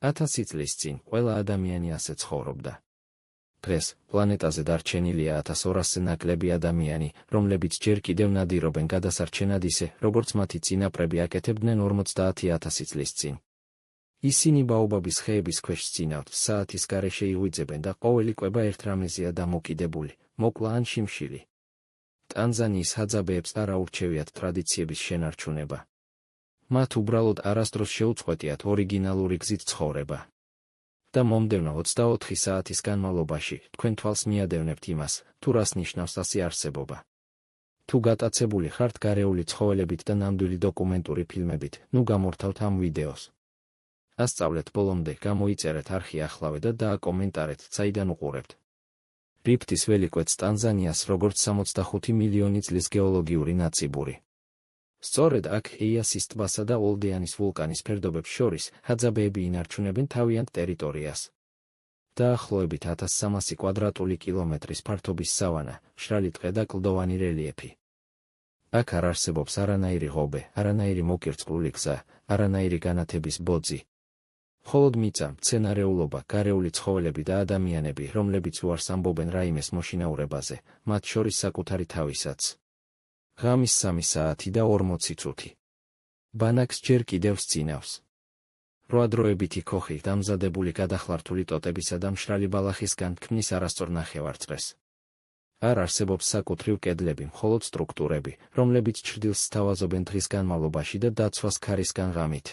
1000 წლის წინ ყველა ადამიანი ასე ცხოვრობდა. დღეს პლანეტაზე დარჩენილია 1200-ზე ნაკლები ადამიანი, რომლებიც ჯერ კიდევ ნადირობენ გადასარჩენად ისე, როგორც მათი წინაპრები აკეთებდნენ 50,000 წლის წინ. ისინი ბაობაბის ხეების ქვეშ სცინავთ, საათის გარეშე იღვიძებენ და ყოველი კვება ერთ რამეზეა დამოკიდებული, მოკლა ან შიმშილი. ტანზანიის ჰაძაბეებს არ აურჩევიათ ტრადიციების შენარჩუნება. მათ უბრალოდ არასდროს შეუწყვეტიათ ორიგინალური გზით ცხოვრება. და მომდევნო 24 საათის განმავლობაში თქვენ თვალს მიადევნებთ იმას, თუ რას ნიშნავს ასეთი არსებობა. თუ გატაცებული ხართ გარეული ცხოველებით და ნამდვილი დოკუმენტური ფილმებით, ნუ გამორთავთ ამ ვიდეოს. ასწავლეთ ბოლომდე, გამოიწერეთ არხი ახლავე და დააკომენტარეთ, საიდან უყურებთ. რიფტის ველი კვეთს ტანზანიას როგორც 65 მილიონი წლის გეოლოგიური ნაწიბური. სწორედ აქ ეიასის ტბასა და ოლდეანის ვულკანის ფერდობებს შორის ჰაძაბეები ინარჩუნებენ თავიანთ ტერიტორიას. დაახლოებით 1300 კვადრატული კილომეტრის ფართობის სავანა, მშრალი ტყე და კლდოვანი რელიეფი. აქ არ არსებობს არანაირი ღობე, არანაირი მოკირწყლული გზა, არანაირი განათების ბოძი. მხოლოდ მიწა, მცენარეულობა, გარეული ცხოველები და ადამიანები, რომლებიც უარს ამბობენ რაიმეს მოშინაურებაზე, მათ შორის საკუთარი თავისაც. ღამის 3 საათი და 40 წუთი. ბანაკს ჯერ კიდევ სწინავს. რვადროებითი ქოხი დამზადებული გადახლართული ტოტებისა და მშრალი ბალახისგან ქმნის არასწორ ნახევარწყლს. არ არსებობს საკუთრივ კედლები, მხოლოდ სტრუქტურები, რომლებიც ჩრდილს სთავაზობენ დღის განმავლობაში და დაცვას ქარისგან ღამით.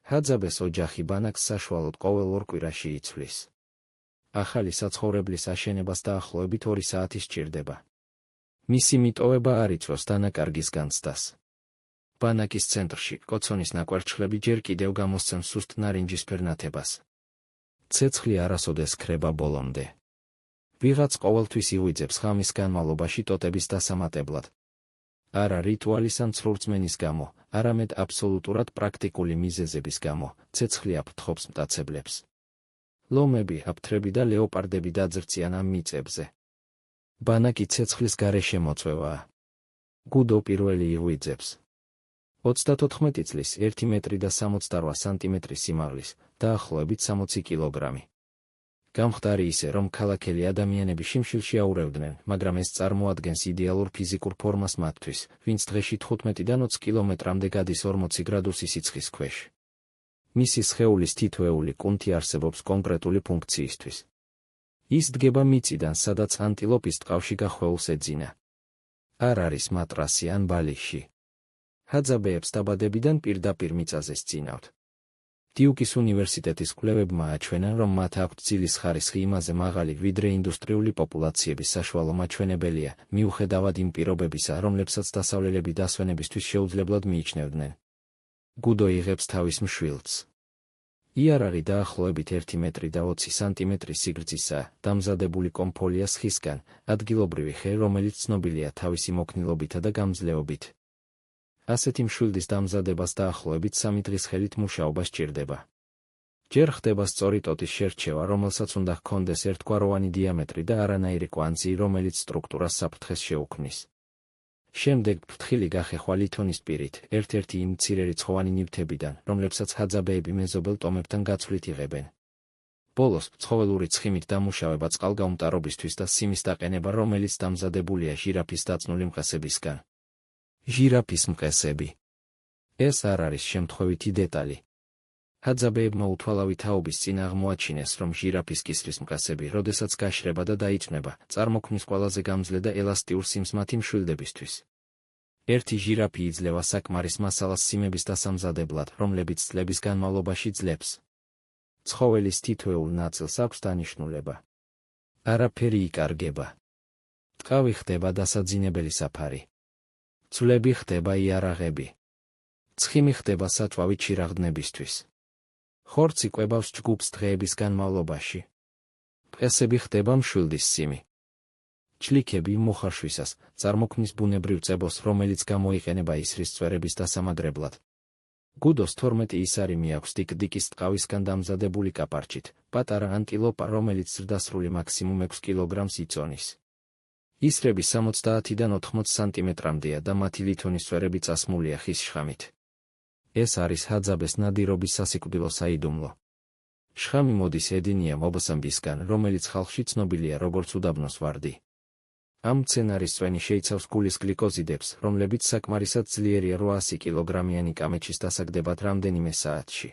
ჰაძაბეს ოჯახი ბანაკს საშუალოდ ყოველ 2 კვირაში იცვლის. ახალი საცხოვრებლის აშენებას დაახლოებით 2 საათი სჭირდება. მისი მიტოვება არ იწვევს დანაკარგის განცდას. ბანაკის ცენტრში კოცონის ნაკვერჩხლები ჯერ კიდევ გამოსცემს სუსტ ნარინჯისფერ ნათებას. ცეცხლი არასოდეს ქრება ბოლომდე. ვიღაც ყოველთვის იღვიძებს ღამის განმავლობაში ტოტების დასამატებლად. არა რიტუალის ან ცრურწმენის გამო, არამედ აბსოლუტურად პრაქტიკული მიზეზების გამო, ცეცხლი აფრთხობს მტაცებლებს. ლომები, აფთრები და ლეოპარდები დაძრწიან ამ მიწებზე. ბანაკი ცეცხლის გარეშე მოწვევაა. გუდო პირველი იღვიძებს. 34 წლის 1 მეტრი და 68 სანტიმეტრი სიმაღლის, დაახლოებით 60 კილოგრამი. გამხდარი ისე, რომ ქალაქელი ადამიანები შიმშილში აურევდნენ, მაგრამ ეს წარმოადგენს იდეალურ ფიზიკურ ფორმას მათთვის, ვინც დღეში 15-დან 20 კილომეტრამდე გადის 40 გრადუსის სიცხის ქვეშ. მისი სხეულის თითოეული კუნთი არსებობს კონკრეტული ფუნქციისთვის. ის დგება მიწიდან, სადაც ანტილოპის ტყავში გახვეულს ეძინა. არ არის მატრასი ან ბალიში. ჰაძაბეებს დაბადებიდან პირდაპირ მიწაზე სწინავთ. დიუკის უნივერსიტეტის კვლევებმა აჩვენა, რომ მათ აქვთ ძილის ხარისხი იმაზე მაღალი, ვიდრე ინდუსტრიული პოპულაციების საშუალო მაჩვენებელია, მიუხედავად იმ პირობებისა, რომლებსაც დასავლელები დასვენებისთვის შეუძლებლად მიიჩნევდნენ. გუდო იღებს თავის მშვილდს. იარაღი დაახლოებით 1 მეტრი და 20 სანტიმეტრი სიგრძისაა, დამზადებული კომფოლია ხისგან, ადგილობრივი ხე, რომელიც ცნობილია თავისი მოქნილობითა და გამძლეობით. ასეთი მშვილდის დამზადებას დაახლოებით 3 დღის ხელით მუშაობა სჭირდება. ჯერ ხდება სწორი ტოტის შერჩევა, რომელსაც უნდა ჰქონდეს ერთგვაროვანი დიამეტრი და არანაირი კვანძი, რომელიც სტრუქტურას საფრთხეს შეუქმნის. შემდეგ ფრთხილი გახეხვა ლითონის პირით, ერთ-ერთი იმ მცირერიცხოვანი ნივთებიდან, რომლებსაც ჰაძაბეები მეზობელ ტომებთან გაცვლით იღებენ. ბოლოს, ცხოველური ცხიმით დამუშავება წყალგაუმტარობისთვის და სიმის დაყენება, რომელიც დამზადებულია ჟირაფის დაწნული მყესებისგან. ჟირაფის მყესები. ეს არ არის შემთხვევითი დეტალი. ჰაძაბეებმა უთვალავი თაობის წინ აღმოაჩინეს, რომ ჟირაფის კისრის მყესები, როდესაც გაშრება და დაიწვნება, წარმოქმნის ყველაზე გამძლე და ელასტიურ სიმს მათი მშვილდებისთვის. ერთი ჟირაფი იძლევა საკმარის მასალას სიმების დასამზადებლად, რომლებიც წლების განმავლობაში ძლებს. ცხოველის თითოეულ ნაწილს აქვს დანიშნულება. არაფერი იკარგება. ტყავი ხდება დასაძინებელი საფარი. ცვლები ხდება იარაღები. ცხიმი ხდება საწვავი ჩირაღდნებისთვის. ხორცი კვებავს ჯგუფს დღეების განმავლობაში. მყესები ხდება მშვილდის სიმი. ჩლიქები მოხარშვისას წარმოქმნის ბუნებრივ წებოს, რომელიც გამოიყენება ისრის წვერების დასამაგრებლად. გუდოს 12 ისარიმი აქვს დიკ-დიკის ტყავისგან დამზადებული კაპარჩით, პატარა ანტილოპა, რომელიც ზრდასრული მაქსიმუმ 6 კილოგრამს იწონის. ისრები 70-დან 80 სანტიმეტრამდეა და მათი ლითონის წვერები წასმულია ხის შხამით. ეს არის ჰაძაბეს ნადირობის სასიკვდილო საიდუმლო. შხამი მოდის ედინია მობსამბისგან, რომელიც ხალხში ცნობილია როგორც უდაბნოს ვარდი. ამ მცენარის წვენი შეიცავს გულის გლიკოზიდებს, რომლებიც საკმარისად ძლიერია 800 კილოგრამიანი კამეჩის დასაგდებად რამდენიმე საათში.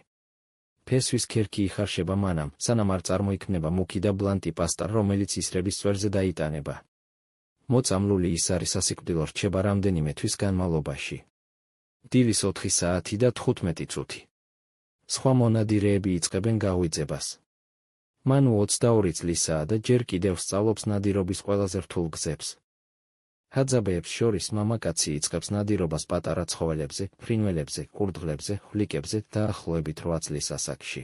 ფესვის ქერქი იხარშება მანამ, სანამ არ წარმოიქმნება მუქი და ბლანტი პასტა, რომელიც ისრების წვერზე დაიტანება. მოწამლული ის არის სასიკვდილო რჩება რამდენიმე თვის განმავლობაში. დილის 4 საათი და 15 წუთი. სხვა მონადირეები იწყებენ გაღვიძებას. მანუ 22 წლისაა და ჯერ კიდევ სწავლობს ნადირობის ყველაზე რთულ გზებს. ჰაძაბეებს შორის მამაკაცი იწყებს ნადირობას პატარა ცხოველებზე, ფრინველებზე, კურდღლებზე, ხვლიკებზე და ახლოებით 8 წლის ასაკში.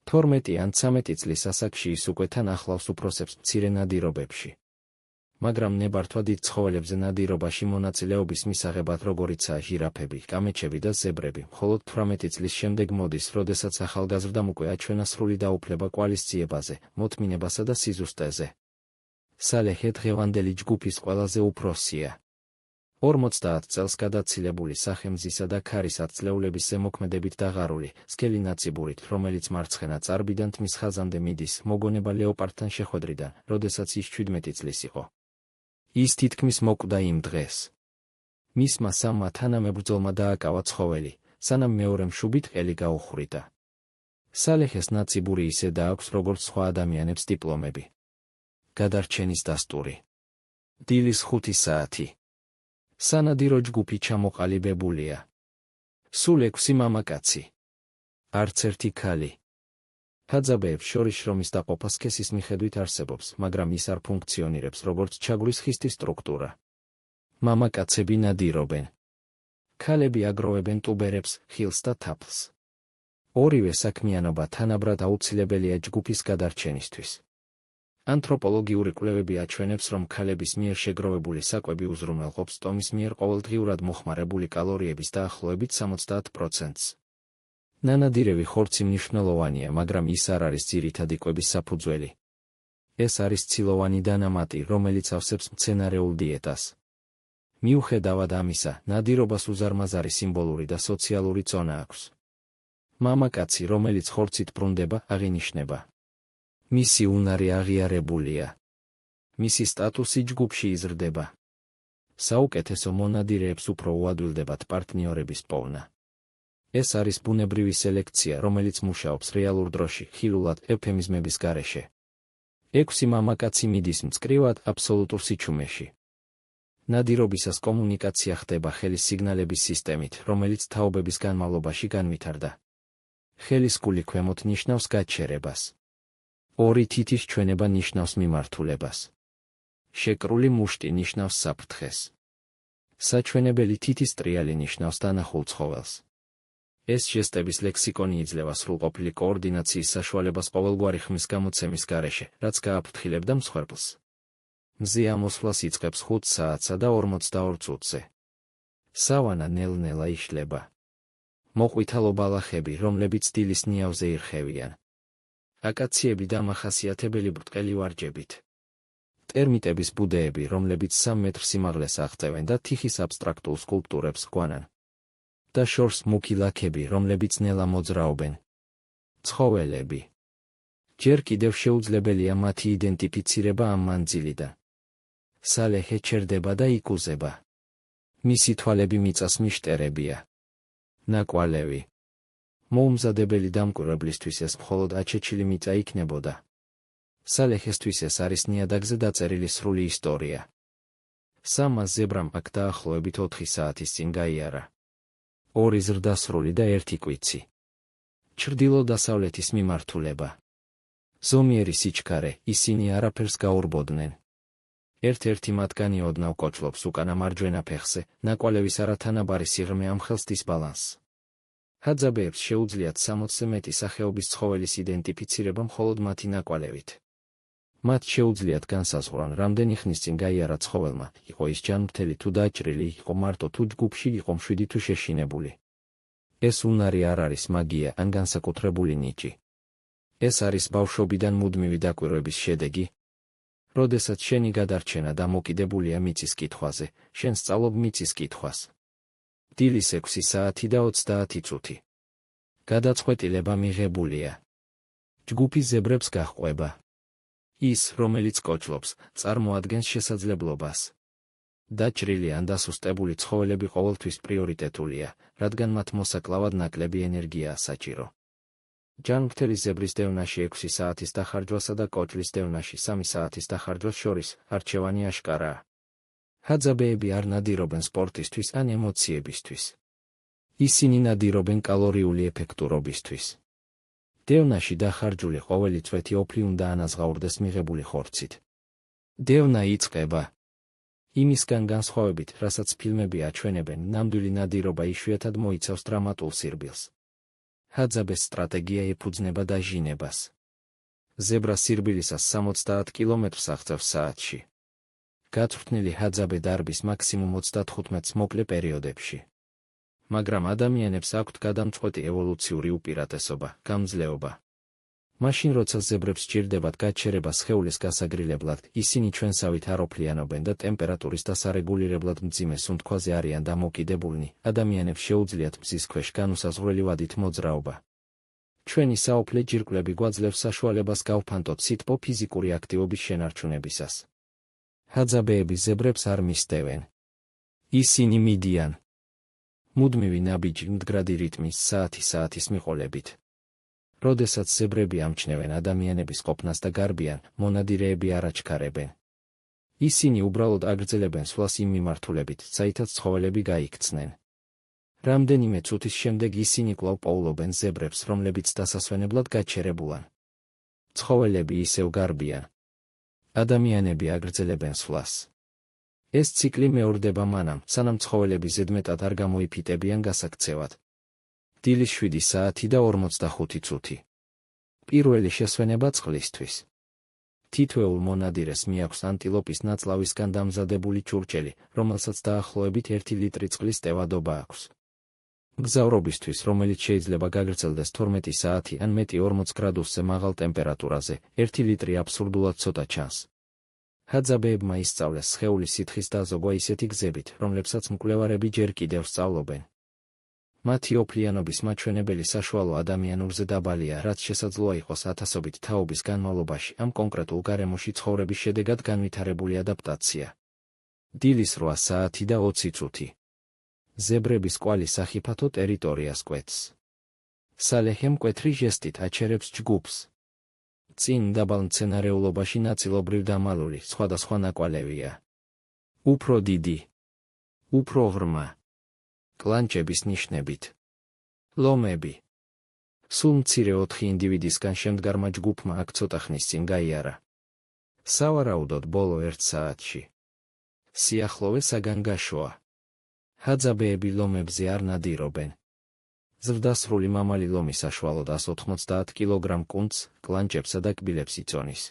12 ან 13 წლის ასაკში ის უკვე თან ახლავს უფროსებს მცირე ნადირობებში. მაგრამ ნებართვა დიდ ცხოველებზე ნადირობაში მონაწილეობის მისაღებად, როგორიცაა ჟირაფები, კამეჩები და ზებრები, მხოლოდ 18 წლის შემდეგ მოდის, როდესაც ახალგაზრდამ უკვე აჩვენა სრული დაუფლება კვალისწიებაზე, მოთმინებასა და სიზუსტეზე. სალეჰე დღევანდელი ჯგუფის ყველაზე უფროსია. 50 წელს გადაცილებული სახელმზისა და ქარის ათწლეულების ზემოქმედებით დაღარული, სქელი ნაციბურით, რომელიც მარცხენა წარბიდან თმის ხაზამდე მიდის, მოგონება ლეოპარდთან შეხვედრიდან, როდესაც ის 17 წლის იყო. ის თითქმის მოკვდა იმ დღეს. მისმა სამმა თანამებრძოლმა დააკავა ცხოველი, სანამ მეორე მშუბით ყელი გაუხვრიტა. სალეჰეს ნაციბური ისე დააქვს, როგორც სხვა ადამიანებს დიპლომები. გადარჩენის დასტური. დილის 5 საათი. სანადირო ჯგუფი ჩამოყალიბებულია. სულ 6 მამაკაცი. არც ერთი ქალი. ჰაძაბეებს შორის შრომის დაყოფა სქესის მიხედვით არსებობს, მაგრამ ის არ ფუნქციონირებს როგორც ჩაგვრის ხისტის სტრუქტურა. მამაკაცები ნადირობენ. ქალები აგროვებენ ტუბერებს, ხილს და თაფლს. ორივე საქმიანობა თანაბრად აუცილებელია ჯგუფის გადარჩენისთვის. ანთროპოლოგიური კვლევები აჩვენებს, რომ ქალების მიერ შეგროვებული საკვები უზრუნველყოფს ტომის მიერ ყოველდღიურად მოხმარებული კალორიების დაახლოებით 70%-ს. ნანადირევი ხორცი მნიშვნელოვანია, მაგრამ ის არ არის ძირითადი კვების საფუძველი. ეს არის ცილოვანი დანამატი, რომელიც ავსებს მცენარეულ დიეტას. მიუხედავად ამისა, ნადირობას უზარმაზარი სიმბოლური და სოციალური წონა აქვს. მამაკაცი, რომელიც ხორცით ბრუნდება, აღინიშნება. მისი უნარი აღიარებულია. მისი სტატუსი ჯგუფში იზრდება. საუკეთესო მონადირეებს უფრო უადვილდებათ პარტნიორების პოვნა. ეს არის ბუნებრივი სელექცია, რომელიც მუშაობს რეალურ დროში, ხილულად, ევფემიზმების გარეშე. 6 მამაკაცი მიდის მწკრივად აბსოლუტურ სიჩუმეში. ნადირობისას კომუნიკაცია ხდება ხელის სიგნალების სისტემით, რომელიც თაობების განმავლობაში განვითარდა. ხელის გული ქვემოთ ნიშნავს გაჩერებას. ორი თითის ჩვენება ნიშნავს მიმართულებას. შეკრული მუშტი ნიშნავს საფრთხეს. საჩვენებელი თითის ტრიალი ნიშნავს დანახულ ცხოველს. ეს ჟესტების ლექსიკონი იძლევა სრულყოფილი კოორდინაციის საშუალებას ყოველგვარი ხმის გამოცემის გარეშე, რაც გააფრთხილებდა მსხვერპლს. მზე ამოსვლას იწყებს 5 საათსა და 42 წუთზე. სავანა ნელ-ნელა იშლება. მოყვითალო ბალახები, რომლებიც დილის ნიავზე ირხევიან. აკაციები დამახასიათებელი ბრტყელი ვარჯებით. ტერმიტების ბუდეები, რომლებიც 3 მეტრ სიმაღლეს აღწევენ და თიხის აბსტრაქტულ სკულპტურებს გვანან. და შორს მუქი ლაქები, რომლებიც ნელა მოძრაობენ. ცხოველები. ჯერ კიდევ შეუძლებელია მათი იდენტიფიცირება ამ მანძილიდან. სალეჰე ჩერდება და იკუზება. მისი თვალები მიწას მიშტერებია. ნაკვალევი. მოუმზადებელი დამკვირვებლისთვის ეს მხოლოდ აჩეჩილი მიწა იქნებოდა. სალეჰესთვის ეს არის ნიადაგზე დაწერილი სრული ისტორია. სამა ზებრამ აქ დაახლოებით 4 საათის წინ გაიარა. 2 ზრდასრული და 1 კვიცი. ჩრდილო-დასავლეთის მიმართულება. ზომიერი სიჩქარე, ისინი არაფერს გაურბოდნენ. ერთ-ერთი მათგანი ოდნავ კოჭლობს უკანა მარჯვენა ფეხზე, ნაკვალევის არათანაბარი სიღრმე ამხელს დისბალანსს. ჰაძაბეებს შეუძლიათ 60-ზე მეტი სახეობის ცხოველის იდენტიფიცირება მხოლოდ მათი ნაკვალევით. მათ შეუძლიათ განსაზღვრონ, რამდენი ხნის წინ გაიარა ცხოველმა, იყო ის ჯანმრთელი თუ დაჭრილი, იყო მარტო თუ ჯგუფში, იყო მშვიდი თუ შეშინებული. ეს უნარი არ არის მაგია ან განსაკუთრებული ნიჭი. ეს არის ბავშვობიდან მუდმივი დაკვირვების შედეგი. როდესაც შენი გადარჩენა დამოკიდებულია მიწის კითხვაზე, შენ სწავლობ მიწის კითხვას. დილის 6 საათი და 30 წუთი. გადაწყვეტილება მიღებულია. ჯგუფი ზებრებს გაჰყვება. ის, რომელიც კოჭლობს, წარმოადგენს შესაძლებლობას. დაჭრილი ან დასუსტებული ცხოველები ყოველთვის პრიორიტეტულია, რადგან მათ მოსაკლავად ნაკლები ენერგიაა საჭირო. ჯანმრთელი ზებრის დევნაში 6 საათის დახარჯვასა და კოჭლის დევნაში 3 საათის დახარჯვას შორის არჩევანი აშკარაა. ჰაძაბეები არ ნადირობენ სპორტისთვის ან ემოციებისთვის. ისინი ნადირობენ კალორიული ეფექტურობისთვის. დევნაში დახარჯული ყოველი წვეთი ოფლი უნდა ანაზღაურდეს მიღებული ხორცით. დევნა იწყება. იმისგან განსხვავებით, რასაც ფილმები აჩვენებენ, ნამდვილი ნადირობა იშვიათად მოიცავს დრამატულ სირბილს. ჰაძაბეს სტრატეგია ეფუძნება დაჟინებას. ზებრა სირბილისას 70 კილომეტრს აღწევს საათში. გაწვრთნილი ჰაძაბე დარბის მაქსიმუმ 35 მოკლე პერიოდებში. მაგრამ ადამიანებს აქვთ გადამწყვეტი ევოლუციური უპირატესობა, გამძლეობა. მაშინ როცა ზებრებს სჭირდებათ გაჩერება სხეულის გასაგრილებლად, ისინი ჩვენსავით არ ოფლიანობენ და ტემპერატურის დასარეგულირებლად მძიმე სუნთქვაზე არიან დამოკიდებულნი, ადამიანებს შეუძლიათ მზის ქვეშ განუსაზღვრელი ვადით მოძრაობა. ჩვენი საოფლე ჯირკვლები გვაძლევს საშუალებას გავფანტოთ სითბო ფიზიკური აქტივობის შენარჩუნებისას. ჰაძაბეები ზებრებს არ მისდევენ. ისინი მიდიან მუდმივი ნაბიჯი მდგრადი რიტმის საათის მიყოლებით. როდესაც ზებრები ამჩნევენ ადამიანების ყოფნას და გარბიან, მონადირეები არ აჩქარებენ. ისინი უბრალოდ აგრძელებენ სვლას იმ მიმართულებით, საითაც ცხოველები გაიქცნენ. რამდენიმე წუთის შემდეგ ისინი კვლავ პოულობენ ზებრებს, რომლებიც დასასვენებლად გაჩერებულან. ცხოველები ისევ გარბიან. ადამიანები აგრძელებენ სვლას. ეს ციკლი მეორდება მანამ, სანამ ცხოველები ზედმეტად არ გამოიფიტებიან გასაქცევად. დილის 7 საათი და 45 წუთი. პირველი შესვენება წყლისთვის. თითოეულ მონადირეს მიაქვს ანტილოპის ნაწლავისგან დამზადებული ჭურჭელი, რომელსაც დაახლოებით 1 ლიტრი წყლის ტევადობა აქვს. მგზავრობისთვის, რომელიც შეიძლება გაგრძელდეს 12 საათი ან მეტი 40 გრადუსზე მაღალ ტემპერატურაზე, 1 ლიტრი აბსურდულად ცოტა ჩანს. ჰაძაბეებმა ისწავლეს სხეულის სითხის დაზოგვა ისეთი გზებით, რომლებსაც მკვლევარები ჯერ კიდევ სწავლობენ. მათი ოფლიანობის მაჩვენებელი საშუალო ადამიანურზე დაბალია, რაც შესაძლოა იყოს ათასობით თაობის განმავლობაში ამ კონკრეტულ გარემოში ცხოვრების შედეგად განვითარებული ადაპტაცია. დილის 8 საათი და 20 წუთი. ზებრების კვალი სახიფათო ტერიტორიას კვეთს. სალეჰე მკვეთრი ჟესტით აჩერებს ჯგუფს. წინ დაბალ მცენარეულობაში ნაწილობრივ დამალული სხვადასხვა ნაკვალევია. უფრო დიდი. უფრო ღრმა. კლანჭების ნიშნებით. ლომები. სულ მცირე 4 ინდივიდისგან შემდგარმა ჯგუფმა აქ ცოტა ხნის წინ გაიარა. სავარაუდოდ ბოლო 1 საათში. სიახლოვე საგანგაშოა. ჰაძაბეები ლომებზე არ ნადირობენ. ზრდასრული მამალი ლომი საშუალოდ 190 კილოგრამ კუნთს, კლანჭებსა და კბილებს იწონის.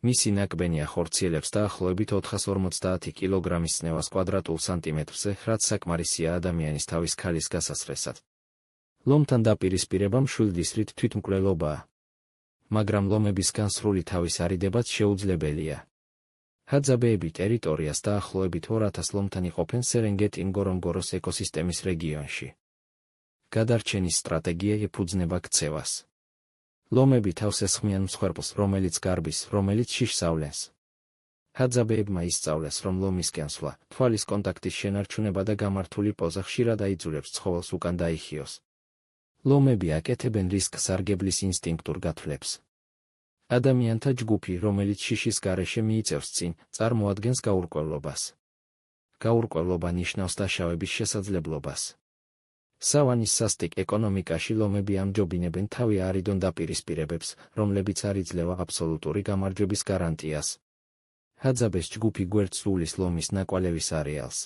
მისი ნაკბენია ხორციელებს დაახლოებით 450 კილოგრამის წნევას კვადრატულ სანტიმეტრზე, რაც საკმარისია ადამიანის თავის ქალის გასასრესად. ლომთან დაპირისპირება მშვილდის რით თვითმკვლელობაა. მაგრამ ლომებისგან სრული თავის არიდებაც შეუძლებელია. ჰაძაბეები ტერიტორიას დაახლოებით 2000 ლომთან იყოფენ სერენგეტი-ნგორონგოროს ეკოსისტემის რეგიონში. გადარჩენის სტრატეგია ეფუძნება ქცევას. ლომები თავს ესხმიან მსხვერპლს, რომელიც გარბის, რომელიც შიშს ავლენს. ჰაძაბეებმა ისწავლეს, რომ ლომისკენ სვლა, თვალის კონტაქტის შენარჩუნება და გამართული პოზა ხშირად აიძულებს ცხოველს უკან დაიხიოს. ლომები აკეთებენ რისკს სარგებლის ინსტინქტურ გათვლებს. ადამიანთა ჯგუფი, რომელიც შიშის გარეშე მიიწევს წინ, წარმოადგენს გაურკვევლობას. გაურკვევლობა ნიშნავს დაშავების შესაძლებლობას. სავანის სასტიკ ეკონომიკაში ლომები ამჯობინებენ თავი არიდონ დაპირისპირებებს, რომლებიც არ იძლევა აბსოლუტური გამარჯვების გარანტიას. ჰაძაბეს ჯგუფი გვერდს უვლის ლომის ნაკვალევის არეალს.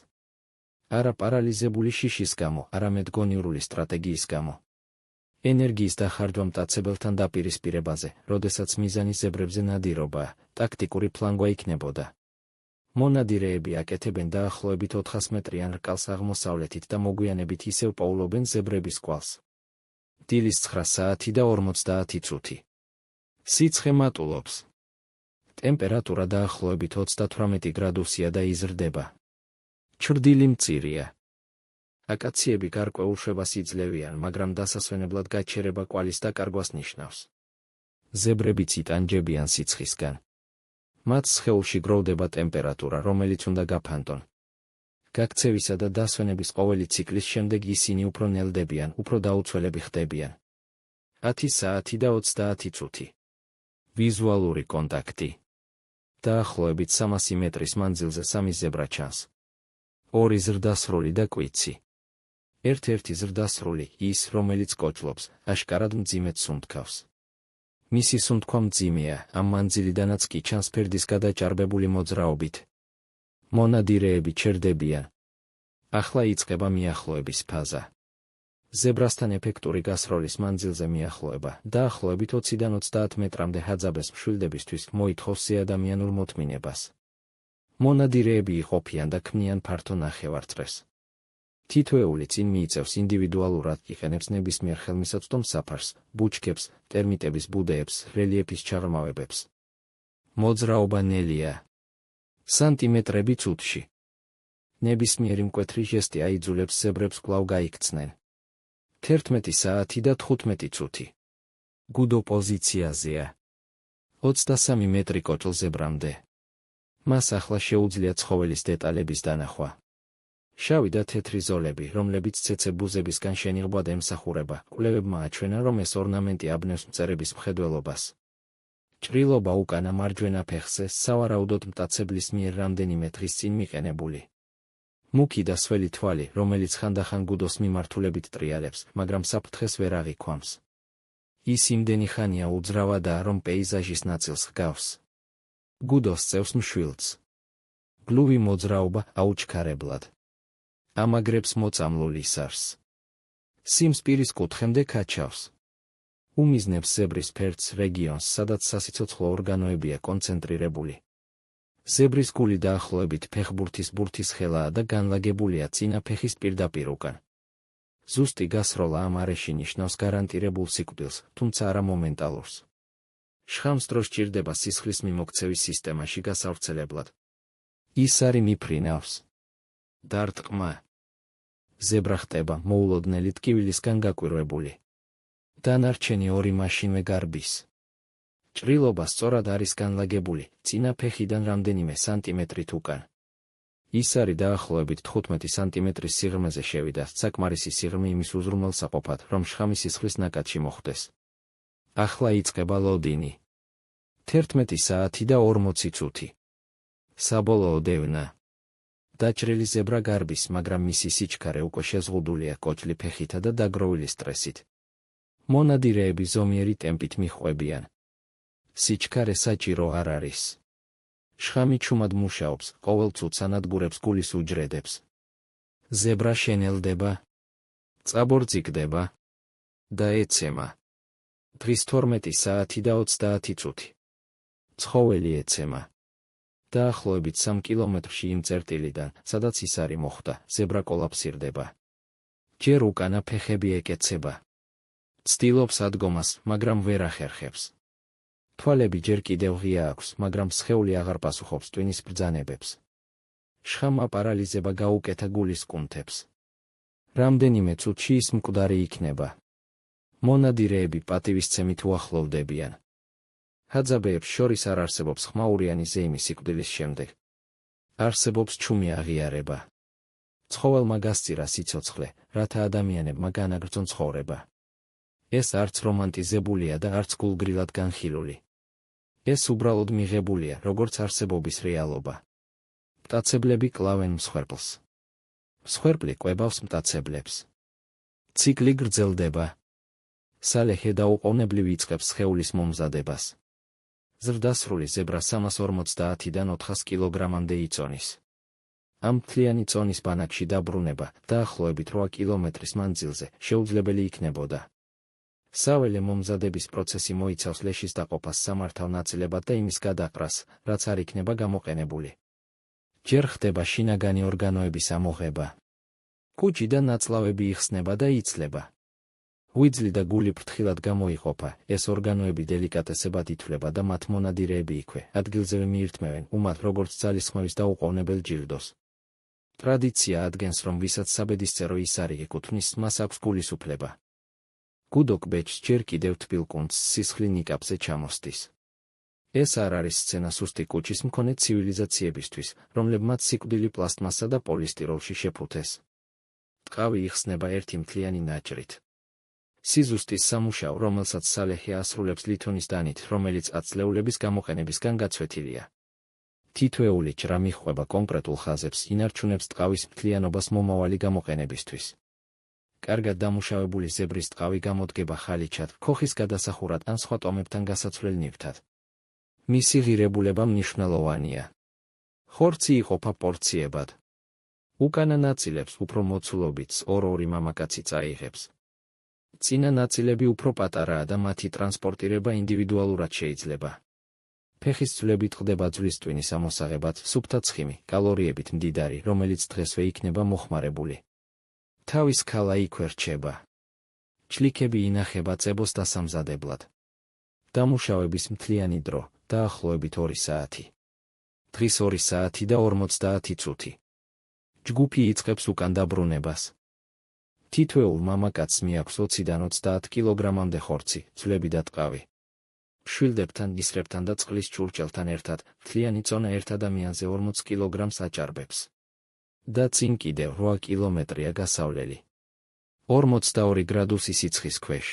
არა პარალიზებული შიშის გამო, არამედ გონივრული სტრატეგიის გამო. ენერგიის დახარჯვა მტაცებელთან დაპირისპირებაზე, როდესაც მიზანი ზებრებზე ნადირობაა, ტაქტიკური ფლანგვა იქნებოდა. მონადირეები აკეთებენ დაახლოებით 400 მეტრიან რკალს აღმოსავლეთით და მოგვიანებით ისევ პოულობენ ზებრების კვალს. დილის 9 საათი და 50 წუთი. სიცხე მატულობს. ტემპერატურა დაახლოებით 38 გრადუსია და იზრდება. ჩრდილი მწირია. აკაციები გარკვეულ შვებას იძლევიან, მაგრამ დასასვენებლად გაჩერება კვალის დაკარგვას ნიშნავს. ზებრებიც იტანჯებიან სიცხისგან. მათ სხეულში გროვდება ტემპერატურა, რომელიც უნდა გაფანტონ. გაქცევისა და დასვენების ყოველი ციკლის შემდეგ ისინი უფრო ნელდებიან, უფრო დაუცველები ხდებიან. 10 საათი და 30 წუთი. ვიზუალური კონტაქტი. დაახლოებით 300 მეტრის მანძილზე 3 ზებრა ჩანს. 2 ზრდასრული და კვიცი. ერთ-ერთი ზრდასრული, ის, რომელიც კოჭლობს, აშკარად მძიმედ სუნთქავს. მისი სუნთქვა მძიმეა, ამ მანძილიდანაც კი ჩანს ფერდის გადაჭარბებული მოძრაობით. მონადირეები ჩერდებიან. ახლა იწყება მიახლოების ფაზა. ზებრასთან ეფექტური გასროლის მანძილზე მიახლოება, დაახლოებით 20-დან 30 მეტრამდე ჰაძაბეს მშვილდებისთვის მოითხოვს ადამიანურ მოთმინებას. მონადირეები იყოფიან და ქმნიან ფართო ნახევარწრეს. თითოეული წინ მიიწევს ინდივიდუალურად, იყენებს ნებისმიერ ხელმისაწვდომ საფარს, ბუჩქებს, ტერმიტების ბუდეებს, რელიეფის ჩაღრმავებებს. მოძრაობა ნელია. სანტიმეტრები წუთში. ნებისმიერი მკვეთრი ჟესტი აიძულებს ზებრებს კვლავ გაიქცნენ. 11 საათი და 15 წუთი. გუდო პოზიციაზეა. 23 მეტრი კოჭლ ზებრამდე. მას ახლა შეუძლია ცხოველის დეტალების დანახვა. შავი და თეთრი ზოლები, რომლებიც ცეცე ბუზებისგან შენიღბად ემსახურება, კვლევებმა აჩვენა, რომ ეს ორნამენტი აბნევს მწერების მხედველობას. ჭრილობა უკანა მარჯვენა ფეხზე, სავარაუდოდ მტაცებლის მიერ რამდენიმე დღის წინ მიყენებული. მუქი და სველი თვალი, რომელიც ხანდახან გუდოს მიმართულებით ტრიალებს, მაგრამ საფრთხეს ვერ აღიქვამს. ის იმდენი ხანია უძრავადაა, რომ პეიზაჟის ნაწილს ჰგავს. გუდოს წევს მშვილდს. გლუვი მოძრაობა აუჩქარებლად. ამაგრებს მოწამლული სარს. სიმს პირის კუთხემდე ქაჩავს. უმიზნებს ზებრის ფერდს რეგიონს, სადაც სასიცოცხლო ორგანოებია კონცენტრირებული. ზებრის გული დაახლოებით ფეხბურთის ბურთის ხელაა და განლაგებულია წინა ფეხის პირდაპირ უკან. ზუსტი გასროლა ამ არეში ნიშნავს გარანტირებულ სიკვდილს, თუმცა არა მომენტალურს. შხამს დრო სჭირდება სისხლის მიმოქცევის სისტემაში გასავრცელებლად. ის არის მიფრინავს. დარტყმა. ზებრა ხტება მოულოდნელი ტკივილისგან გაკვირვებული. დანარჩენი 2 მაშინვე გარბის. ჭრილობა სწორად არის განლაგებული, წინა ფეხიდან რამდენიმე სანტიმეტრით უკან. ის არის დაახლოებით 15 სანტიმეტრის სიღრმეზე შევიდა, საკმარისი სიღრმე იმის უზრუნველსაყოფად, რომ შხამი სისხლის ნაკადში მოხვდეს. ახლა იწყება ლოდინი. 11 საათი და 40 წუთი. საბოლოო დევნა. დაჭრილი ზებრა გარბის, მაგრამ მისი სიჩქარე უკვე შეზღუდულია კოჭლი ფეხითა და დაგროვილი სტრესით. მონადირეები ზომიერი ტემპით მიჰყვებიან. სიჩქარე საჭირო არ არის. შხამი ჩუმად მუშაობს, ყოველ წუთს ანადგურებს გულის უჯრედებს. ზებრა შენელდება, წაბორძიგდება და ეცემა. დღის 12 საათი და 30 წუთი. ცხოველი ეცემა. დაახლოებით 3 კილომეტრში იმ წერტილიდან, სადაც ის არის მოხვდა, ზებრა კოლაფსირდება. ჯერ უკანა ფეხები ეკეცება. ცდილობს ადგომას, მაგრამ ვერ ახერხებს. თვალები ჯერ კიდევ ღია აქვს, მაგრამ სხეული აღარ პასუხობს ტვინის ბრძანებებს. შხამმა პარალიზება გაუკეთა გულის კუნთებს. რამდენიმე წუთში ის მკვდარი იქნება. მონადირეები პატივისცემით უახლოვდებიან. ჰაძაბეებს შორის არ არსებობს ხმაურიანი ზეიმი სიკვდილის შემდეგ. არსებობს ჩუმი აღიარება. ცხოველმა გასწირა სიცოცხლე, რათა ადამიანებმა განაგრძონ ცხოვრება. ეს არც რომანტიზებულია და არც გულგრილად განხილული. ეს უბრალოდ მიღებულია, როგორც არსებობის რეალობა. მტაცებლები კლავენ მსხვერპლს. მსხვერპლი კვებავს მტაცებლებს. ციკლი გრძელდება. სალეჰე დაუყოვნებლივ იწყებს სხეულის მომზადებას. ზრდასრული ზებრა 350-დან 400 კილოგრამამდე იწონის. ამ მთლიანი წონის ბანაკში დაბრუნება, დაახლოებით 8 კილომეტრის მანძილზე, შეუძლებელი იქნებოდა. საველე მომზადების პროცესი მოიცავს ლეშის დაყოფას სამართავ ნაწილებად და იმის გადაყრას, რაც არ იქნება გამოყენებული. ჯერ ხდება შინაგანი ორგანოების ამოღება. კუჭი და ნაწლავები იხსნება და იცლება. ღვიძლი და გული ფრთხილად გამოიყოფა, ეს ორგანოები დელიკატესებად ითვლება და მათ მონადირეები იქვე, ადგილზევე მიირთმევენ, უმალ როგორც ძალისხმევის დაუყოვნებელ ჯილდოს. ტრადიცია ადგენს, რომ ვისაც საბედისწერო ის არის ეკუთვნის, მას აქვს გულის უფლება. გუდო კბეჭს ჯერ კიდევ თბილ კუნძს სისხლი ნიკაპზე ჩამოსდის. ეს არ არის სცენა სუსტი კუჩის მქონე ცივილიზაციებისთვის, რომლებმაც სიკვდილი პლასტმასსა და პოლისტიროლში შეფუთეს. ტყავი იხსნება ერთი მთლიანი ნაჭრით. სიზუსტის სამუშაო, რომელსაც სალეჰი ასრულებს ლითონის დანით, რომელიც აწლეულების გამოყენებისგან გაცვეთილია. თითოეული ჭრა მიჰყვება კონკრეტულ ხაზებს, ინარჩუნებს ტყავის მთლიანობას მომავალი გამოყენებისთვის. კარგად დამუშავებული ზებრის ტყავი გამოდგება ხალიჩად, ქოხის გადასახურად ან სხვა ტომებთან გასაცვლელ ნივთად. მისი ღირებულება მნიშვნელოვანია. ხორცი იყოფა პორციებად. უკანა ნაწილებს უფრო მოცულობით ორ-ორი მამაკაცი წაიღებს. წინა ნაწილები უფრო პატარაა და მათი ტრანსპორტირება ინდივიდუალურად შეიძლება. ფეხის ძვლებით ხდება ძვლის ტვინის ამოსაღებად, სუფთა ცხიმი, კალორიებით მდიდარი, რომელიც დღესვე იქნება მოხმარებული. თავის ქალა იქვე რჩება. ჩლიქები ინახება წებოს დასამზადებლად. დამუშავების მთლიანი დრო, დაახლოებით 2 საათი. დღის 2 საათი და 50 წუთი. ჯგუფი იწყებს უკან დაბრუნებას. თითოეულ მამაკაცს მიაქვს 20-დან 30 კილოგრამამდე ხორცი, ძვლები და ტყავი. შვილდებთან, ისრებთან და წყლის ჭურჭელთან ერთად, მთლიანი წონა ერთ ადამიანზე 40 კილოგრამს აჭარბებს. და წინ კიდევ 8 კილომეტრია გასავლელი. 42 გრადუსი სიცხის ქვეშ.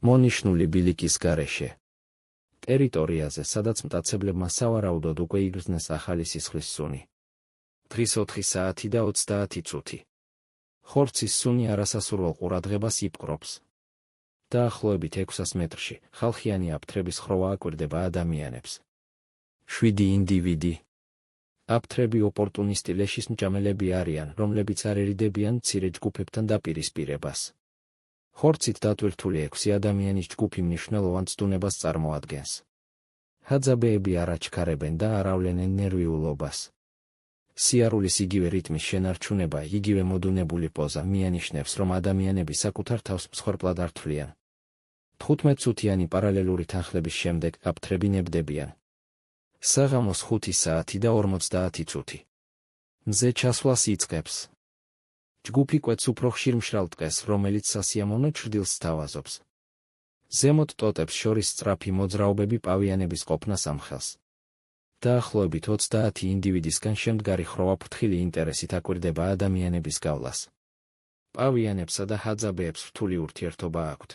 მონიშნული ბილიკის გარეშე. ტერიტორიაზე, სადაც მტაცებლებმა სავარაუდოდ უკვე იგრძნეს ახალი სისხლის სუნი. დღის 4 საათი და 30 წუთი. ხორცის სუნი არასასურველ ყურადღებას იპყრობს. დაახლოებით 600 მეტრში, ხალხიანი აფთრების ხროვა აკვირდება ადამიანებს. 7 ინდივიდი. აფთრები ოპორტუნისტი ლეშის მჭამელები არიან, რომლებიც არ ერიდებიან მცირე ჯგუფებთან დაპირისპირებას. ხორცით დატვირთული 6 ადამიანის ჯგუფი მნიშვნელოვან ცდუნებას წარმოადგენს. ჰაძაბეები არ აჩქარებენ და არ ავლენენ ნერვიულობას. სიარულის იგივე რიტმის შენარჩუნება, იგივე მოდუნებული პოზა მიანიშნებს, რომ ადამიანები საკუთარ თავს მსხვერპლად არ თვლიან. 15 წუთიანი პარალელური თანხლების შემდეგ აფთრები ნებდებიან. საღამოს 5 საათი და 50 წუთი. მზე ჩასვლას იწყებს. ჯგუფი კვეთს უფრო ხშირ მშრალ ტყეს, რომელიც სასიამოვნო ჩრდილს სთავაზობს. ზემოთ ტოტებს შორის სწრაფი მოძრაობები პავიანების ყოფნას ამხელს. დაახლოებით 30 ინდივიდისგან შემდგარი ხროვა ფრთხილი ინტერესით აკვირდება ადამიანების გავლას. პავიანებსა და ჰაძაბეებს რთული ურთიერთობა აქვთ.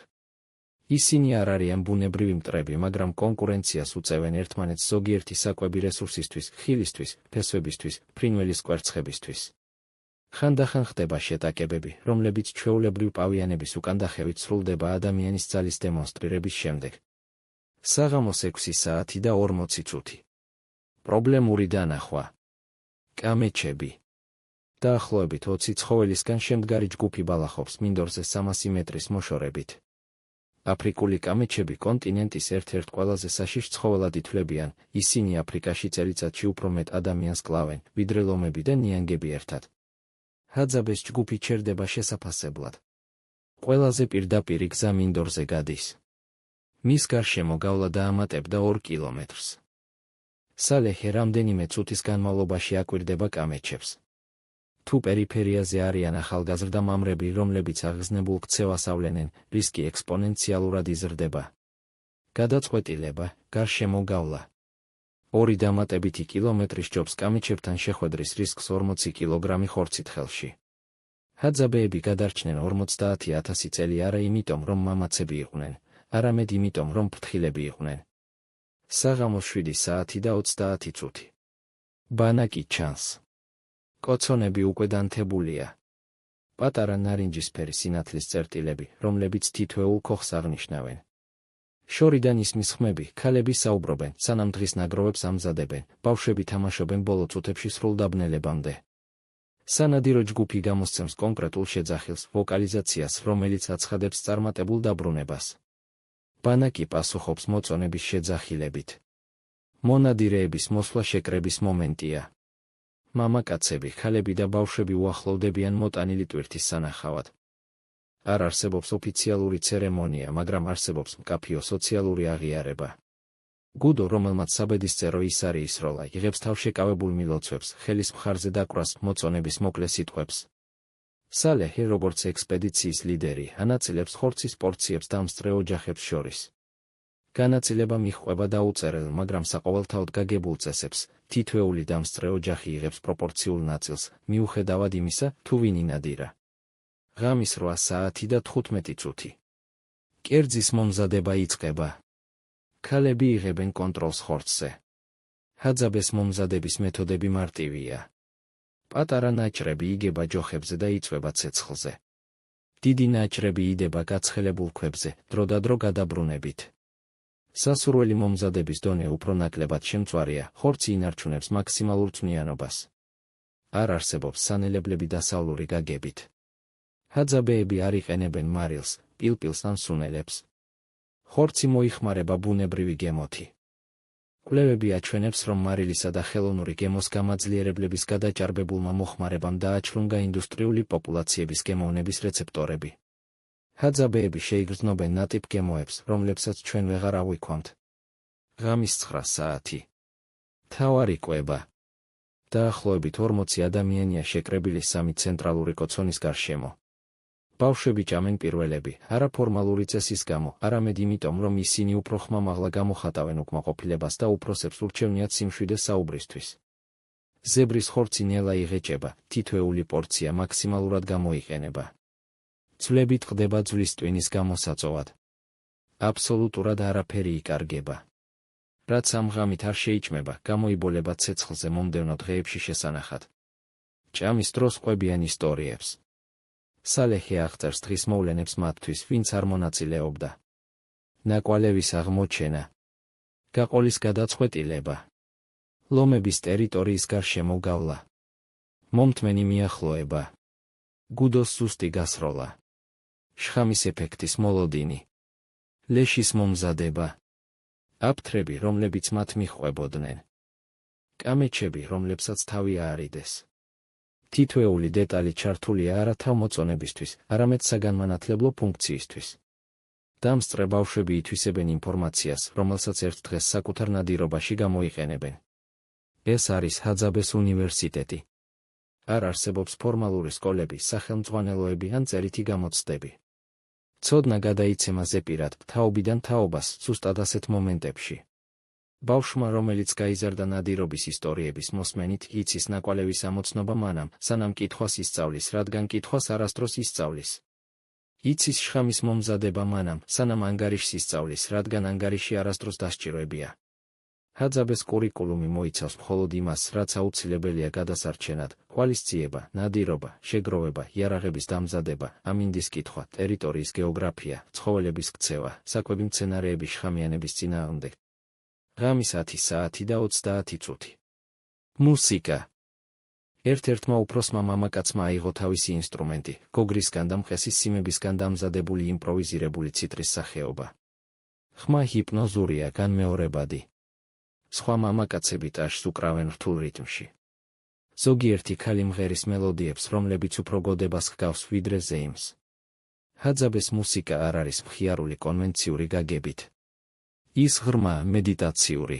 ისინი არ არიან ბუნებრივი მტრები, მაგრამ კონკურენციას უწევენ ერთმანეთს ზოგიერთი საკვები რესურსისთვის, ხილისთვის, ფესვებისთვის, ფრინველის კვერცხებისთვის. ხანდახან ხდება შეტაკებები, რომლებიც ჩვეულებრივ პავიანების უკანდახევით სრულდება ადამიანის ძალის დემონსტრირების შემდეგ. საღამოს 6 საათი და 40 წუთი. პრობლემური დანახვა. კამეჩები. დაახლოებით 20 ცხოველისგან შემდგარი ჯგუფი ბალახობს მინდორზე 300 მეტრის მოშორებით. აფრიკული კამეჩები კონტინენტის ერთ-ერთ ყველაზე საშიშ ცხოველად ითვლებიან, ისინი აფრიკაში წელიწადში უფრო მეტ ადამიანს კლავენ, ვიდრე ლომები და ნიანგები ერთად. ჰაძაბეს ჯგუფი ჩერდება შესაფასებლად. ყველაზე პირდაპირი გზა მინდორზე გადის. მის გარშემო გავლა დაამატებდა 2 კილომეტრს. სალეჰი რამდენიმე წუთის განმავლობაში აკვირდება კამეჩებს. თუ პერიფერიაზე არიან ახალგაზრდა მამრები, რომლებიც აღგზნებულ ქცევას ავლენენ, რისკი ექსპონენციალურად იზრდება. გადაწყვეტილება, გარშემო გავლა. 2 დამატებითი კილომეტრი სჯობს კამეჩებთან შეხვედრის რისკს 40 კილოგრამი ხორცით ხელში. ჰაძაბეები გადარჩნენ 50,000 წელი არა იმიტომ, რომ მამაცები იყვნენ, არამედ იმიტომ, რომ ფრთხილები იყვნენ. საღამოს 7 საათი და 30 წუთი. ბანაკი ჩანს. კოცონები უკვე დანთებულია. პატარა ნარინჯისფერი სინათლის წერტილები, რომლებიც თითოეულ ქოხს აღნიშნავენ. შორიდან ისმის ხმები, ქალები საუბრობენ, სანამ დღის ნაგროვებს ამზადებენ, ბავშვები თამაშობენ ბოლო წუთებში სრულდაბნელებამდე. სანადირო ჯგუფი გამოსცემს კონკრეტულ შეძახილს, ვოკალიზაციას, რომელიც აცხადებს წარმატებულ დაბრუნებას. ბანაკი პასუხობს მოწონების შეძახილებით. მონადირეების მოსვლა შეკრების მომენტია. მამაკაცები, ქალები და ბავშვები უახლოვდებიან მოტანილი ტვირთის სანახავად. არ არსებობს ოფიციალური ცერემონია, მაგრამ არსებობს მკაფიო სოციალური აღიარება. გუდო, რომელმაც საბედისწერო ის არის ისროლა, იღებს თავშეკავებულ მილოცვებს, ხელის მხარზე დაკვრას, მოწონების მოკლე სიტყვებს. სალეჰი, როგორც ექსპედიციის ლიდერი, ანაწილებს ხორცის პორციებს დამსწრე ოჯახებს შორის. განაწილება მიჰყვება დაუწერელ, მაგრამ საყოველთაოდ გაგებულ წესებს. თითოეული დამსწრე ოჯახი იღებს პროპორციულ ნაწილს, მიუხედავად იმისა, თუ ვინი ნადირა. ღამის 8 საათი და 15 წუთი. კერძის მომზადება იწყება. ქალები იღებენ კონტროლს ხორცზე. ჰაძაბეს მომზადების მეთოდები მარტივია. პატარა ნაჭრები იგება ჯოხებზე და იწვება ცეცხლზე. დიდი ნაჭრები იდება გაცხელებულ ქვებზე, დროდადრო გადაბრუნებით. სასურველი მომზადების დონე უფრო ნაკლებად შემწვარია, ხორცი ინარჩუნებს მაქსიმალურ წვნიანობას. არ არსებობს სანელებლები დასავლური გაგებით. ჰაძაბეები არ იყენებენ მარილს, პილპილს ან სუნელებს. ხორცი მოიხმარება ბუნებრივი გემოთი. კვლევები აჩვენებს, რომ მარილისა და ხელოვნური გემოს გამაძლიერებლების გადაჭარბებულმა მოხმარებამ დააჩლუნგა ინდუსტრიული პოპულაციების გემოვნების რეცეპტორები. ჰაძაბეები შეიგრძნობენ ნატიფ გემოებს, რომლებსაც ჩვენ ვეღარ ავიქვამთ. ღამის 9 საათი. მთავარი კვება. დაახლოებით 40 ადამიანია შეკრებილი 3 ცენტრალური კოცონის გარშემო. ბავშვები ჭამენ პირველები, არა ფორმალური წესის გამო, არამედ იმიტომ, რომ ისინი უფრო ხმამაღლა გამოხატავენ უკმაყოფილებას და უფროსებს ურჩევნიათ სიმშვიდე საუბრისთვის. ზებრის ხორცი ნელა იღეჭება, თითოეული პორცია მაქსიმალურად გამოიყენება. ძვლები ტყდება ძვლის ტვინის გამოსაწოვად. აბსოლუტურად არაფერი იკარგება. რაც ამ ღამით არ შეიჭმება, გამოიბოლება ცეცხლზე მომდევნო დღეებში შესანახად. ჭამის დროს ყვებიან ისტორიებს. სალეჰი აღწერს დღის მოვლენებს მათთვის, ვინც არ მონაწილეობდა. ნაკვალევის აღმოჩენა. გაყოლის გადაწყვეტილება. ლომების ტერიტორიის გარშემო გავლა. მომთმენი მიახლოება. გუდოს ზუსტი გასროლა. შხამის ეფექტის მოლოდინი. ლეშის მომზადება. აფთრები, რომლებიც მათ მიჰყვებოდნენ. კამეჩები, რომლებსაც თავი აარიდეს. თითოეული დეტალი ჩართულია არა თავმოწონებისთვის, არამედ საგანმანათლებლო ფუნქციისთვის. დამსწრე ბავშვები ითვისებენ ინფორმაციას, რომელსაც ერთ დღეს საკუთარ ნადირობაში გამოიყენებენ. ეს არის ჰაძაბეს უნივერსიტეტი. არ არსებობს ფორმალური სკოლები, სახელმძღვანელოები ან წერითი გამოცდები. ცოდნა გადაიცემა ზეპირად, თაობიდან თაობას, ზუსტად ასეთ მომენტებში. ბავშვმა, რომელიც გაიზარდა ნადირობის ისტორიების მოსმენით, იცის ნაკვალევის ამოცნობა მანამ, სანამ კითხვას ისწავლის, რადგან კითხვას არასდროს ისწავლის. იცის შხამის მომზადება მანამ, სანამ ანგარიშს ისწავლის, რადგან ანგარიში არასდროს დასჭიროებია. ჰაძაბეს კურიკულუმი მოიცავს მხოლოდ იმას, რაც აუცილებელია გადასარჩენად: ხვალისძიება, ნადირობა, შეგროვება, იარაღების დამზადება, ამინდის კითხვა, ტერიტორიის გეოგრაფია, ცხოველების ქცევა, საკვები მცენარეების შხამიანების წინააღმდეგ. ღამის 10 საათი და 30 წუთი. მუსიკა. ერთ-ერთმა უფროსმა მამაკაცმა აიღო თავისი ინსტრუმენტი, გოგრისგან და მყესის სიმებისგან დამზადებული იმპროვიზირებული ციტრის სახეობა. ხმა ჰიპნოზურია, განმეორებადი. სხვა მამაკაცები ტაშს უკრავენ რთულ რიტმში. ზოგიერთი ქალი მღერის მელოდიებს, რომლებიც უფრო გოდებას ჰგავს ვიდრე ზეიმს. ჰაძაბეს მუსიკა არ არის მხიარული კონვენციური გაგებით. ის ღრმა, მედიტაციური.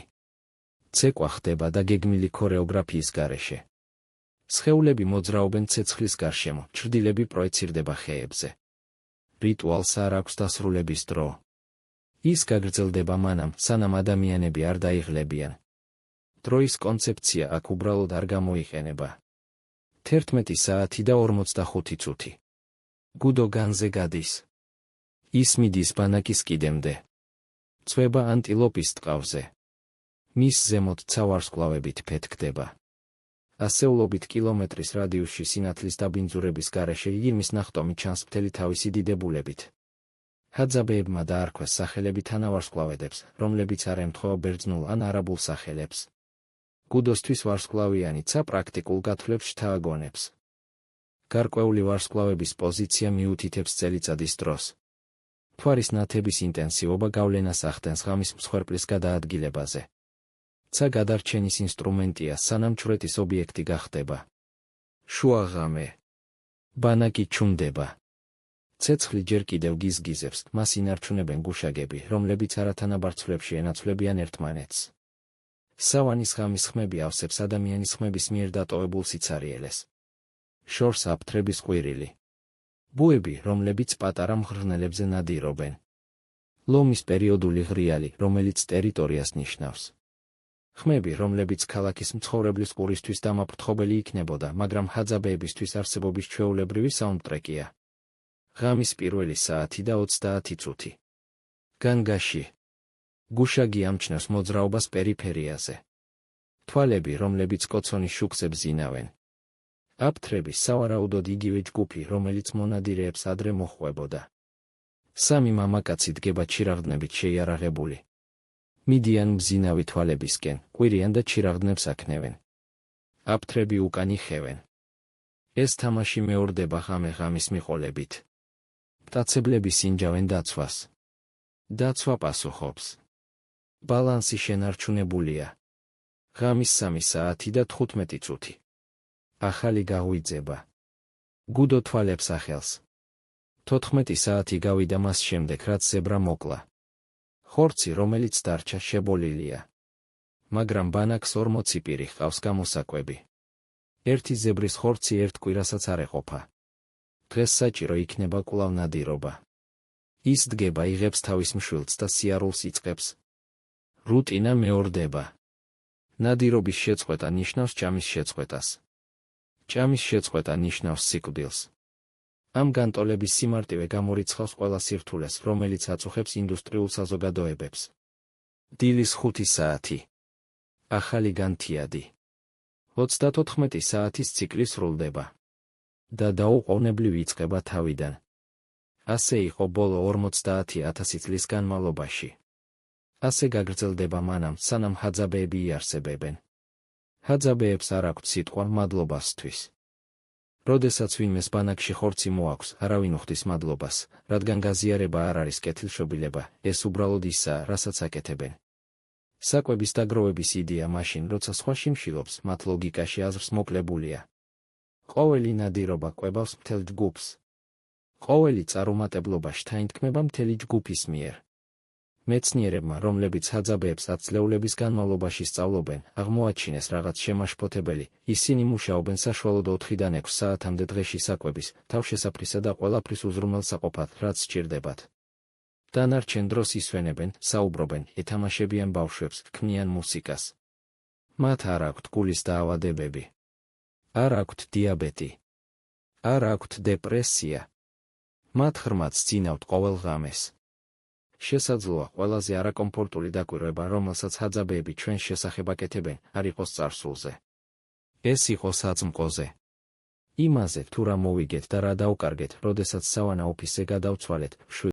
ცეკვა ხდება და გეგმილი ქორეოგრაფიის გარეშე. სხეულები მოძრაობენ ცეცხლის გარშემო, ჩრდილები პროეცირდება ხეებზე. რიტუალს არ აქვს დასრულების დრო. ის გაგრძელდება მანამ, სანამ ადამიანები არ დაიღლებიან. დროის კონცეფცია აქ უბრალოდ არ გამოიყენება. 11 საათი და 45 წუთი. გუდო განზე გადის. ის მიდის ბანაკის კიდემდე. წვება ანტილოპის ტყავზე. მის ზემოთ ცა ვარსკვლავებით ფეთქდება. ასეულობით კილომეტრის რადიუსში სინათლის დაბინძურების გარეშე ირმის ნახტომი ჩანს მთელი თავისი დიდებულებით. ჰაძაბეებმა დაარქვეს სახელები თანავარსკვლავედებს, რომლებიც არ ემთხვევა ბერძნულ ან არაბულ სახელებს. გუდოსთვის ვარსკვლავიანი ცა პრაქტიკულ გათვლებს შთააგონებს. გარკვეული ვარსკვლავების პოზიცია მიუთითებს წელიწადის დროს. მთვარის ნათების ინტენსივობა გავლენას ახდენს ღამის მსხვერპლის გადაადგილებაზე. ცა გადარჩენის ინსტრუმენტია, სანამ ჩვრეთის ობიექტი გახდება. შუაღამე. ბანაკი ჩუნდება. ცეცხლი ჯერ კიდევ გიზგიზებს, მას ინარჩუნებენ გუშაგები, რომლებიც არათანაბარ ცვლებში ენაცვლებიან ერთმანეთს. სავანის ღამის ხმები ავსებს ადამიანის ხმების მიერ დატოვებულ სიცარიელეს. შორს აფთრების ყვირილი. ბუები, რომლებიც პატარა მღრღნელებზე ნადირობენ. ლომის პერიოდული ღრიალი, რომელიც ტერიტორიას ნიშნავს. ხმები, რომლებიც ქალაქის მცხოვრებლის ყურისთვის დამაფრთხობელი იქნებოდა, მაგრამ ჰაძაბეებისთვის არსებობის ჩვეულებრივი საუნდტრეკია. ღამის პირველი საათი და 30 წუთი. განგაში. გუშაგი ამჩნევს მოძრაობას პერიფერიაზე. თვალები, რომლებიც კოცონის შუქზე ბზინავენ. აფთრები, სავარაუდოდ იგივე ჯგუფი, რომელიც მონადირეებს ადრე მოჰყვებოდა. სამი მამაკაცი დგება ჩირაღდნებით შეიარაღებული. მიდიან მბზინავი თვალებისკენ, ყვირიან და ჩირაღდნებს აქნევენ. აფთრები უკან იხევენ. ეს თამაში მეორდება ღამე-ღამის მიყოლებით. მტაცებლები სინჯავენ დაცვას. დაცვა პასუხობს. ბალანსი შენარჩუნებულია. ღამის 3 საათი და 15 წუთი. ახალი გაღვიძება. გუდო თვალებს ახელს. 14 საათი გავიდა მას შემდეგ, რაც ზებრა მოკლა. ხორცი, რომელიც დარჩა, შებოლილია. მაგრამ ბანაკს 40 პირი ჰყავს გამოსაკვები. ერთი ზებრის ხორცი ერთ კვირასაც არ ეყოფა. დღეს საჭირო იქნება კვლავ ნადირობა. ის დგება, იღებს თავის მშვილდს და სიარულს იწყებს. რუტინა მეორდება. ნადირობის შეწყვეტა ნიშნავს ჭამის შეწყვეტას. ჭამის შეწყვეტა ნიშნავს სიკვდილს. ამ განტოლების სიმარტივე გამორიცხავს ყველა სირთულეს, რომელიც აწუხებს ინდუსტრიულ საზოგადოებებს. დილის 5 საათი. ახალი განთიადი. 34 საათის ციკლი სრულდება. და დაუყოვნებლივ იწყება თავიდან. ასე იყო ბოლო 50,000 წლის განმავლობაში. ასე გაგრძელდება მანამ, სანამ ჰაძაბეები იარსებებენ. ჰაძაბეებს არ აქვთ სიტყვა მადლობასთვის. როდესაც ვინმეს ბანაკში ხორცი მოაქვს, არავინ უხდის მადლობას, რადგან გაზიარება არ არის კეთილშობილება, ეს უბრალოდ ისაა, რასაც აკეთებენ. საკვების დაგროვების იდეა მაშინ, როცა სხვა შიმშილობს, მათ ლოგიკაში აზრს მოკლებულია. ყოველი ნადირობა კვებავს მთელ ჯგუფს. ყოველი წარუმატებლობა შთაინთქმება მთელი ჯგუფის მიერ. მეცნიერებმა, რომლებიც ჰაძაბეებს 10 წლეულების განმავლობაში სწავლობენ, აღმოაჩინეს რაღაც შემაშფოთებელი. ისინი მუშაობენ საშუალოდ 4-დან 6 საათამდე დღეში საკვების, თავშესაფრისა და ყველაფრის უზრუნველსაყოფად, რაც სჭირდებათ. დანარჩენ დროს ისვენებენ, საუბრობენ, ეთამაშებიან ბავშვებს, ქმნიან მუსიკას. მათ არ აქვთ გულის დაავადებები. არ აქვთ დიაბეტი. არ აქვთ დეპრესია. მათ ღრმად სძინავთ ყოველ ღამეს. შესაძლოა, ყველაზე არაკომფორტული დაკვირვება, რომელსაც ჰაძაბეები ჩვენს შესახებ აკეთებენ, არ იყოს წარსულზე. ეს იყო საწმყოზე. იმაზე, თუ რა მოვიგეთ და რა დავკარგეთ, როდესაც სავანაოფისზე გადავცვალეთ,